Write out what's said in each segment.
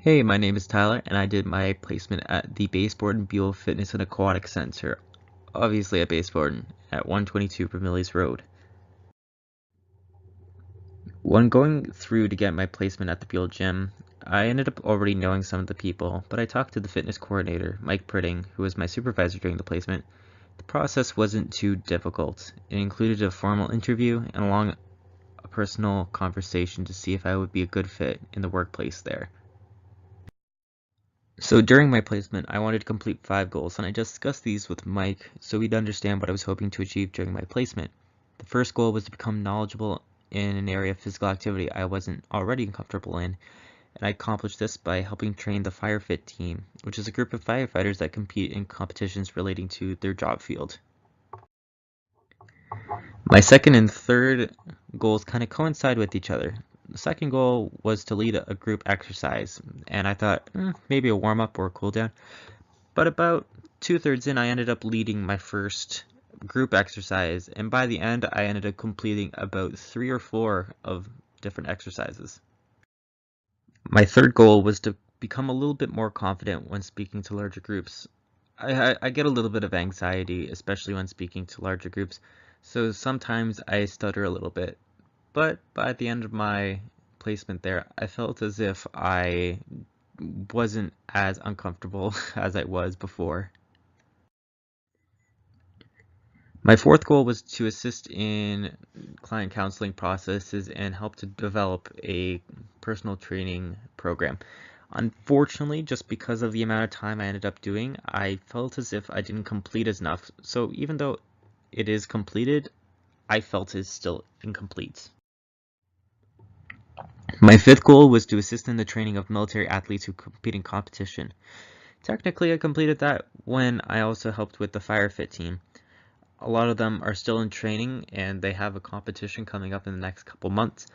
Hey, my name is Tyler, and I did my placement at the Baseboard and Buell Fitness and Aquatic Center, obviously at Baseboard, at 122 Vermillies Road. When going through to get my placement at the Buell Gym, I ended up already knowing some of the people, but I talked to the fitness coordinator, Mike Pritting, who was my supervisor during the placement. The process wasn't too difficult. It included a formal interview and a personal conversation to see if I would be a good fit in the workplace there. So during my placement, I wanted to complete 5 goals, and I discussed these with Mike so he'd understand what I was hoping to achieve during my placement. The first goal was to become knowledgeable in an area of physical activity I wasn't already comfortable in, and I accomplished this by helping train the FireFit team, which is a group of firefighters that compete in competitions relating to their job field. My second and third goals kind of coincide with each other. The second goal was to lead a group exercise, and I thought maybe a warm-up or a cool-down. But about 2/3 in, I ended up leading my first group exercise, and by the end, I ended up completing about 3 or 4 of different exercises. My third goal was to become a little bit more confident when speaking to larger groups. I get a little bit of anxiety, especially when speaking to larger groups, so sometimes I stutter a little bit. But by the end of my placement there, I felt as if I wasn't as uncomfortable as I was before. My fourth goal was to assist in client counseling processes and help to develop a personal training program. Unfortunately, just because of the amount of time I ended up doing, I felt as if I didn't complete enough. So even though it is completed, I felt it's still incomplete. My fifth goal was to assist in the training of military athletes who compete in competition. Technically, I completed that when I also helped with the FireFit team. A lot of them are still in training and they have a competition coming up in the next couple months,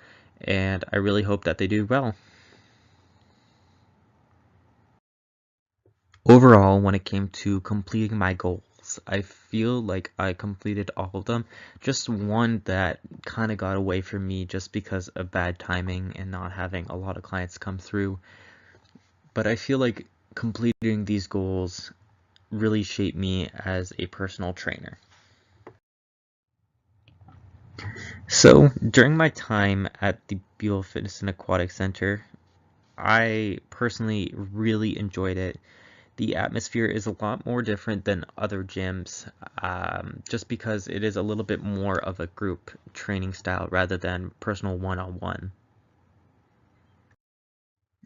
and I really hope that they do well. Overall, when it came to completing my goals, I feel like I completed all of them. Just one that kind of got away from me just because of bad timing and not having a lot of clients come through. But I feel like completing these goals really shaped me as a personal trainer. So during my time at the Buell Fitness and Aquatic Center, I personally really enjoyed it. The atmosphere is a lot more different than other gyms, just because it is a little bit more of a group training style rather than personal one-on-one.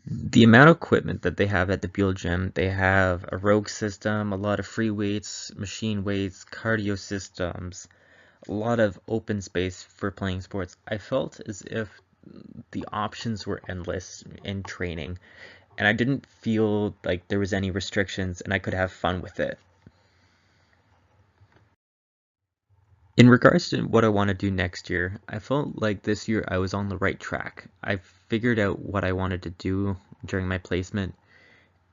The amount of equipment that they have at the Buell Gym, they have a rogue system, a lot of free weights, machine weights, cardio systems, a lot of open space for playing sports. I felt as if the options were endless in training, and I didn't feel like there was any restrictions and I could have fun with it. In regards to what I want to do next year, I felt like this year I was on the right track. I figured out what I wanted to do during my placement,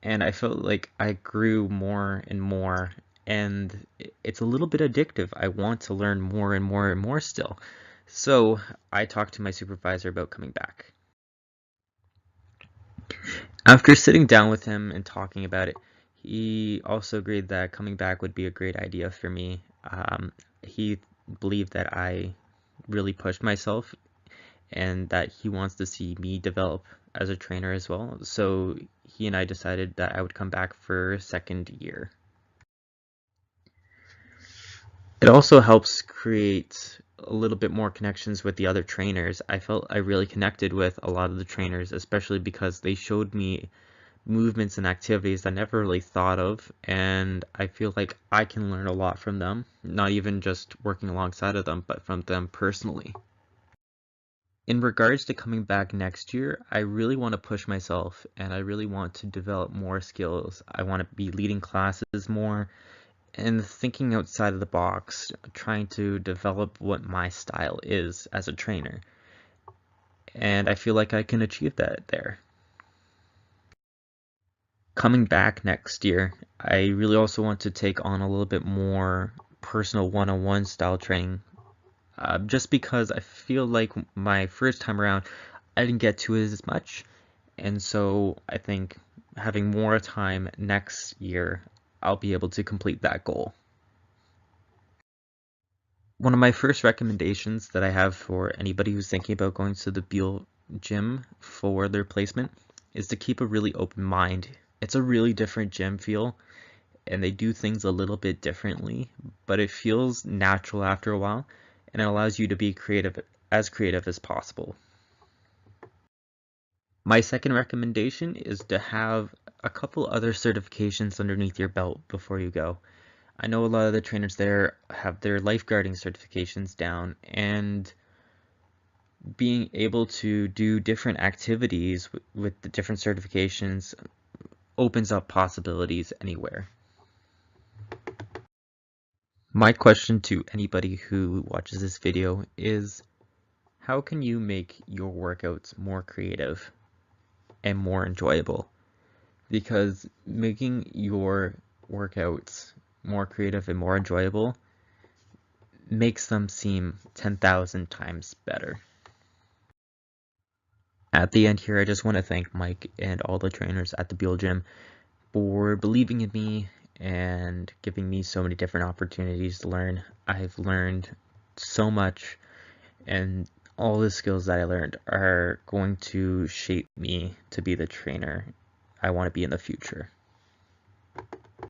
and I felt like I grew more and more, and it's a little bit addictive. I want to learn more and more and more still. So I talked to my supervisor about coming back. After sitting down with him and talking about it, he also agreed that coming back would be a great idea for me. He believed that I really pushed myself and that he wants to see me develop as a trainer as well. So he and I decided that I would come back for a second year. It also helps create a little bit more connections with the other trainers. I felt I really connected with a lot of the trainers, especially because they showed me movements and activities I never really thought of, and I feel like I can learn a lot from them, not even just working alongside of them, but from them personally. In regards to coming back next year, I really want to push myself and I really want to develop more skills. I want to be leading classes more and thinking outside of the box, trying to develop what my style is as a trainer. And I feel like I can achieve that there. Coming back next year, I really also want to take on a little bit more personal one-on-one style training, just because I feel like my first time around, I didn't get to it as much, And so I think having more time next year, I'll be able to complete that goal. One of my first recommendations that I have for anybody who's thinking about going to the Beal gym for their placement is to keep a really open mind. It's a really different gym feel, and they do things a little bit differently, but it feels natural after a while, and it allows you to be creative as possible. My second recommendation is to have a couple other certifications underneath your belt before you go. I know a lot of the trainers there have their lifeguarding certifications down, and being able to do different activities with the different certifications opens up possibilities anywhere. My question to anybody who watches this video is, how can you make your workouts more creative and more enjoyable? Because making your workouts more creative and more enjoyable makes them seem 10,000 times better. At the end here, I just want to thank Mike and all the trainers at the Beal Gym for believing in me and giving me so many different opportunities to learn. I've learned so much, and all the skills that I learned are going to shape me to be the trainer I want to be in the future.